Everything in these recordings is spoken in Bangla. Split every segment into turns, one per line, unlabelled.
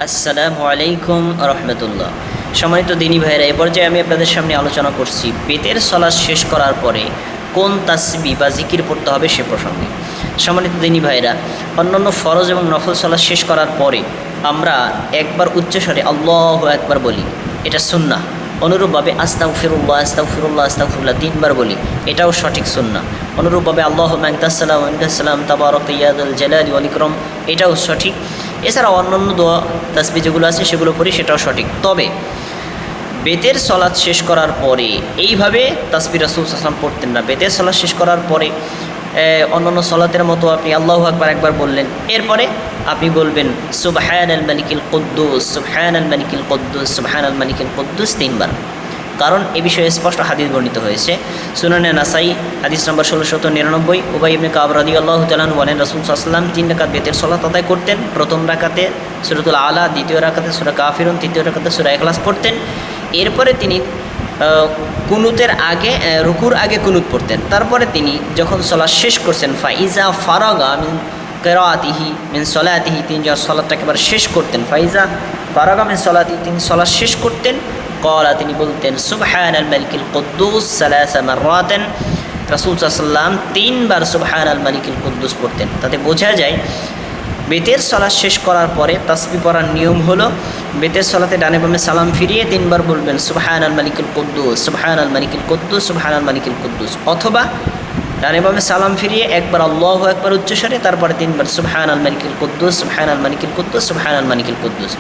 আসসালামু আলাইকুম রহমতুল্লাহ। সম্মানিত দিনী ভাইরা, এ পর্যায়ে আমি আপনাদের সামনে আলোচনা করছি বেতের সলাৎ শেষ করার পরে কোন তাসবিহ বা জিকির পড়তে হবে সে প্রসঙ্গে। সম্মানিত দিনী ভাইরা, অন্যান্য ফরজ এবং নফল সলাৎ শেষ করার পরে আমরা একবার উচ্চস্বরে আল্লাহু আকবার বলি, এটা সুন্নাহ। অনুরূপভাবে আস্তাগফিরুল্লাহ আস্তাগফিরুল্লাহ আস্তাগফিরুল্লাহ 3 বার বলি, এটাও সঠিক সুন্নাহ। অনুরূপভাবে আল্লাহুম্মা আনতাস-সালামু ওয়া মিনকাস-সালাম তাবারাকতা ইয়া যাল জালালি ওয়াল ইকরাম, এটাও সঠিক। এছাড়া অন্যান্য দোয়া তাসবিহ যেগুলো আছে সেগুলো পড়ি, সেটাও সঠিক। তবে বেতের সলাৎ শেষ করার পরে এইভাবে তাসবিহ রাসূল সাল্লাল্লাহু আলাইহি ওয়াসাল্লাম পড়তেন না। বেতের সলাৎ শেষ করার পরে অন্যান্য সলাতের মতো আপনি আল্লাহু আকবার একবার বললেন, এরপরে আপনি বলবেন সুবহানাল মালিকিল কুদ্দুস সুবহানাল মালিকিল কুদ্দুস সুবহানাল মালিকিল কুদ্দুস 3 বার। কারণ এ বিষয়ে স্পষ্ট হাদিস বর্ণিত হয়েছে। সুনানে নাসাই হাদিস নম্বর 1699, উবাই ইবনে কাব রাদিয়াল্লাহু তাআলা আনহু বলেন, রাসূল সাল্লাল্লাহু আলাইহি ওয়াসাল্লাম 3 রাকাত বেতের সলাত আদায় করতেন। প্রথম রাকাতে সূরাতুল আলা, দ্বিতীয় রাকাতে সূরা কাফিরুন, তৃতীয় রাকাতে সূরা ইখলাস পড়তেন। এরপরে তিনি কুনুতের আগে, রুকুর আগে কুনুত পড়তেন। তারপরে তিনি যখন সলাৎ শেষ করছেন, ফাইজা ফারাগা মিন কিরাআতিহি মিন সলাতিহি, তিনি যখন সলাতটা একেবারে শেষ করতেন, ফাইজা ফারাগা মিন সলাতিহি, তিনি সলাৎ শেষ করতেন, ক্বালা, তিনি বলতেন সুবহানাল মালিকিল কুদ্দুস সালাসা মাররাতান। রাসূল সাল্লাল্লাহু আলাইহি ওয়াসাল্লাম 3 বার সুবহানাল মালিকিল কুদ্দুস পড়তেন। তাতে বোঝা যায় বেতের সলাৎ শেষ করার পরে তাসবিহ পড়ার নিয়ম হলো, বেতের সলাতে ডানে বামে সালাম ফিরিয়ে 3 বার বলবেন সুবহানাল মালিকুল কুদ্দুস সুবহানাল মালিকুল কুদ্দুস সুবহানাল মালিকুল কুদ্দুস, অথবা ডানে বামে সালাম ফিরিয়ে একবার আল্লাহু আকবার উচ্চস্বরে, তারপরে 3 বার সুবহানাল মালিকুল কুদ্দুস সুবহানাল মালিকুল কুদ্দুস সুবহানাল মালিকুল কুদ্দুস।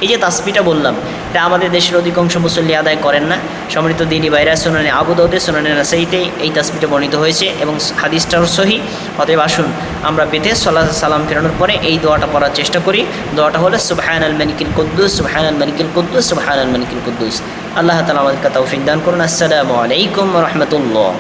এই যে তাসবিহটা বললাম, এটা আমাদের দেশের অধিকাংশ মুসল্লি আদায় করেন না। সম্মানিত দ্বীনি ভাইরা, সুনানে আবু দাউদে, সুনানে নাসাইতে এই তাসবিহটা বর্ণিত হয়েছে এবং হাদিসটাও সহিহ। অতএব আসুন আমরা বেতের সালাম ফেরানোর পরে এই দোয়াটা পড়ার চেষ্টা করি। দোয়াটা হলো সুবহানাল মালিকুল কুদ্দুস সুবহানাল মালিকুল কুদ্দুস সুবহানাল মালিকুল কুদ্দুস। আল্লাহ তাআলা আমাদেরকে তৌফিক দান করুন। আসসালামু আলাইকুম ওয়া রাহমাতুল্লাহ।